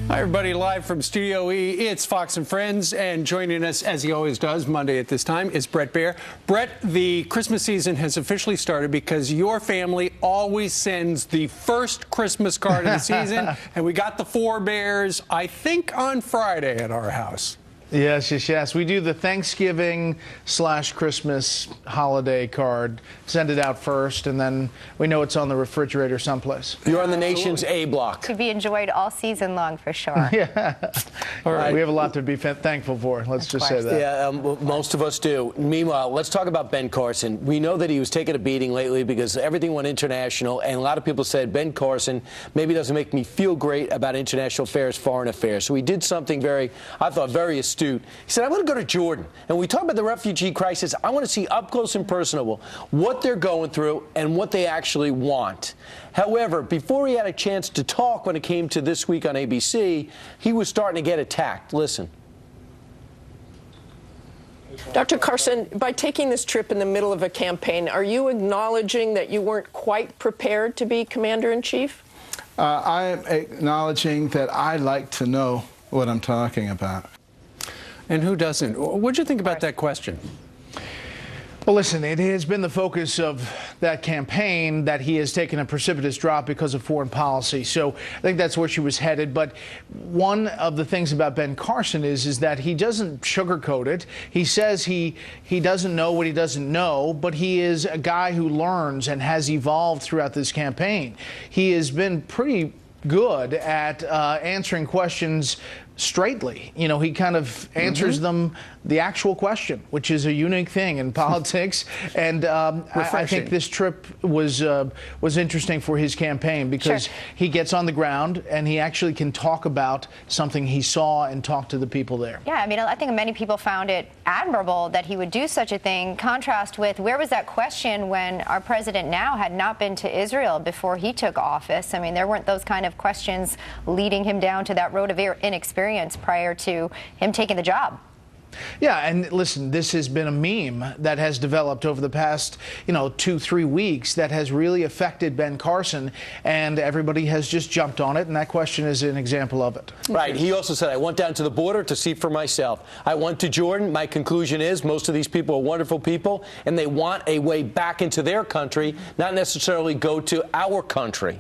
Hi, everybody, live from Studio E. It's Fox and Friends, and joining us, as he always does, Monday at this time, is Bret Baier. Bret, the Christmas season has officially started because your family always sends the first Christmas card of the season, and we got the Four Bears, I think, on Friday at our house. Yes. We do the Thanksgiving/Christmas holiday card. Send it out first, and then we know it's on the refrigerator someplace. You're on the nation's A block. To be enjoyed all season long, for sure. Yeah. All right. We have a lot to be thankful for. Let's just say that. Yeah, most of us do. Meanwhile, let's talk about Ben Carson. We know that he was taking a beating lately because everything went international, and a lot of people said Ben Carson maybe doesn't make me feel great about international affairs, foreign affairs. So he did something I thought very astute. He said, I want to go to Jordan. And when we talk about the refugee crisis, I want to see up close and personal what they're going through and what they actually want. However, before he had a chance to talk when it came to This Week on ABC, he was starting to get attacked. Listen. Dr. Carson, by taking this trip in the middle of a campaign, are you acknowledging that you weren't quite prepared to be commander-in-chief? I'm acknowledging that I like to know what I'm talking about. And who doesn't? What'd you think about that question? Well, listen, it has been the focus of that campaign that he has taken a precipitous drop because of foreign policy. So I think that's where she was headed. But one of the things about Ben Carson is that he doesn't sugarcoat it. He says he doesn't know what he doesn't know, but he is a guy who learns and has evolved throughout this campaign. He has been pretty good at answering questions straightly. You know, he kind of answers them the actual question, which is a unique thing in politics. And I think this trip was interesting for his campaign because he gets on the ground and he actually can talk about something he saw and talk to the people there. Yeah, I mean, I think many people found it admirable that he would do such a thing. Contrast with where was that question when our president now had not been to Israel before he took office. I mean, there weren't those kind of questions leading him down to that road of inexperience prior to him taking the job. Yeah, and listen, this has been a meme that has developed over the past, 2-3 weeks that has really affected Ben Carson, and everybody has just jumped on it, and that question is an example of it. Right. He also said, I went down to the border to see for myself. I went to Jordan. My conclusion is most of these people are wonderful people, and they want a way back into their country, not necessarily go to our country.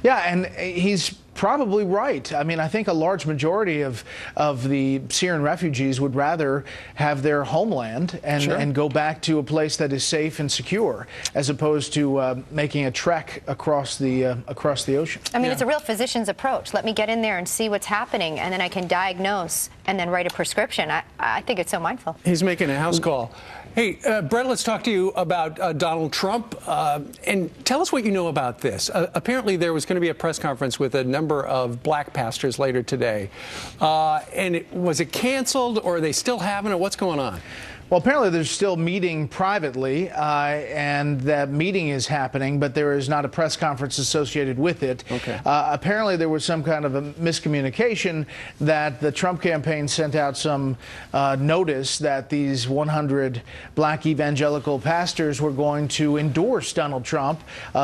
Yeah, and he's probably right. I mean, I think a large majority of the Syrian refugees would rather have their homeland and go back to a place that is safe and secure, as opposed to making a trek across the ocean. I mean, it's a real physician's approach. Let me get in there and see what's happening, and then I can diagnose and then write a prescription. I think it's so mindful. He's making a house call. Hey, Bret, let's talk to you about Donald Trump. And tell us what you know about this. Apparently, there was going to be a press conference with a number of black pastors later today. And was it canceled, or are they still having it? What's going on? Well, apparently they're still meeting privately, and that meeting is happening, but there is not a press conference associated with it. Okay. Apparently there was some kind of a miscommunication that the Trump campaign sent out some notice that these 100 black evangelical pastors were going to endorse Donald Trump.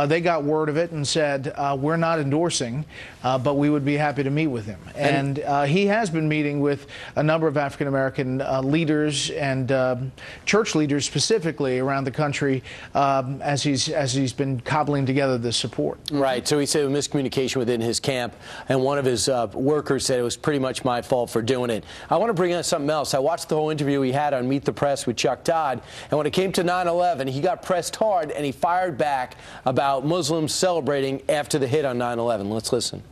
They got word of it and said, we're not endorsing, but we would be happy to meet with him. And he has been meeting with a number of African-American leaders and church leaders specifically around the country as he's been cobbling together this support. Right. So he said miscommunication within his camp, and one of his workers said it was pretty much my fault for doing it. I want to bring up something else. I watched the whole interview he had on Meet the Press with Chuck Todd, and when it came to 9/11, he got pressed hard and he fired back about Muslims celebrating after the hit on 9/11. Let's listen.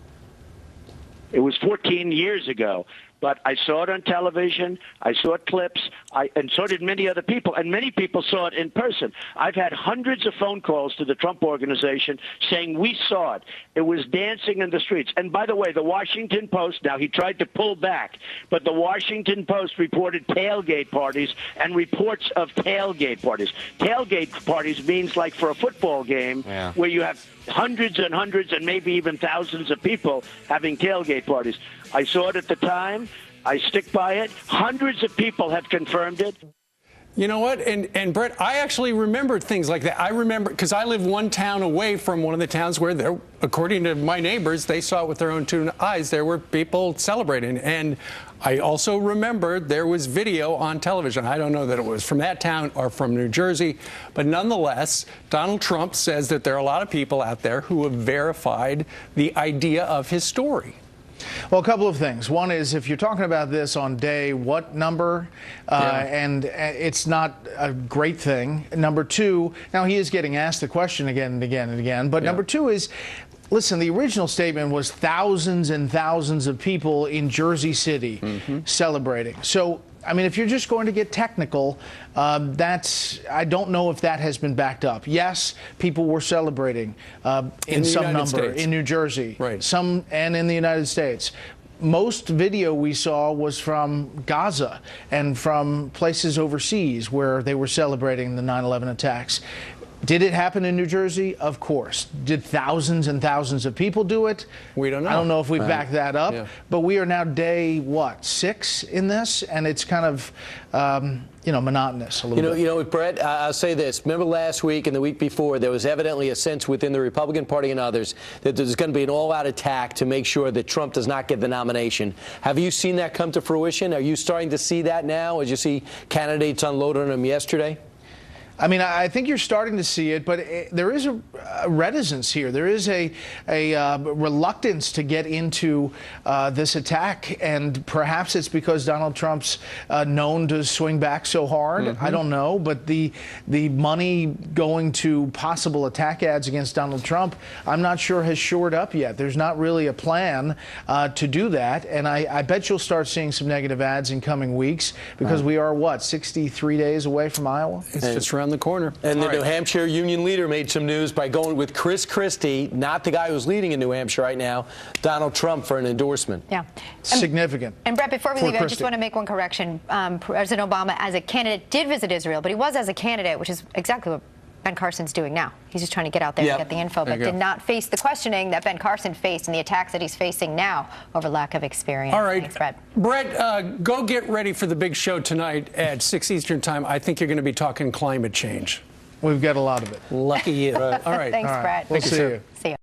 It was 14 years ago. But I saw it on television, I saw clips, and so did many other people, and many people saw it in person. I've had hundreds of phone calls to the Trump Organization saying we saw it. It was dancing in the streets. And by the way, the Washington Post, now he tried to pull back, but the Washington Post reported tailgate parties and reports of tailgate parties. Tailgate parties means like for a football game where you have hundreds and hundreds and maybe even thousands of people having tailgate parties. I saw it at the time. I stick by it. Hundreds of people have confirmed it. You know what? And Brett, I actually remembered things like that. I remember because I live one town away from one of the towns where there, according to my neighbors, they saw it with their own two eyes. There were people celebrating. And I also remember there was video on television. I don't know that it was from that town or from New Jersey, but nonetheless, Donald Trump says that there are a lot of people out there who have verified the idea of his story. Well, a couple of things. One is if you're talking about this on day what number, and it's not a great thing. Number two, now he is getting asked the question again and again and again, but number two is, listen, the original statement was thousands and thousands of people in Jersey City celebrating. So, I mean, if you're just going to get technical, I don't know if that has been backed up. Yes, people were celebrating in some number in New Jersey, some and in the United States. Most video we saw was from Gaza and from places overseas where they were celebrating the 9/11 attacks. Did it happen in New Jersey? Of course. Did thousands and thousands of people do it? We don't know. I don't know if we backed that up, but we are now day, 6 in this, and it's kind of, monotonous a little bit. You know, Brett, I'll say this. Remember last week and the week before, there was evidently a sense within the Republican Party and others that there's going to be an all-out attack to make sure that Trump does not get the nomination. Have you seen that come to fruition? Are you starting to see that now as you see candidates unload on him yesterday? I mean, I think you're starting to see it, but there is a reticence here. There is a reluctance to get into this attack, and perhaps it's because Donald Trump's known to swing back so hard. I don't know, but the money going to possible attack ads against Donald Trump, I'm not sure has shored up yet. There's not really a plan to do that, and I bet you'll start seeing some negative ads in coming weeks because we are, 63 days away from Iowa? It's just around the corner. And the New Hampshire Union leader made some news by going with Chris Christie, not the guy who's leading in New Hampshire right now, Donald Trump, for an endorsement. Yeah. Significant. And Brett, before we leave, I just want to make one correction. President Obama, as a candidate, did visit Israel, but he was as a candidate, which is exactly what Ben Carson's doing now. He's just trying to get out there and get the info, but did not face the questioning that Ben Carson faced and the attacks that he's facing now over lack of experience. All right. Thanks, Brett, go get ready for the big show tonight at 6 Eastern time. I think you're going to be talking climate change. We've got a lot of it. Lucky you. All right. Thanks, Brett. We'll see you. See you.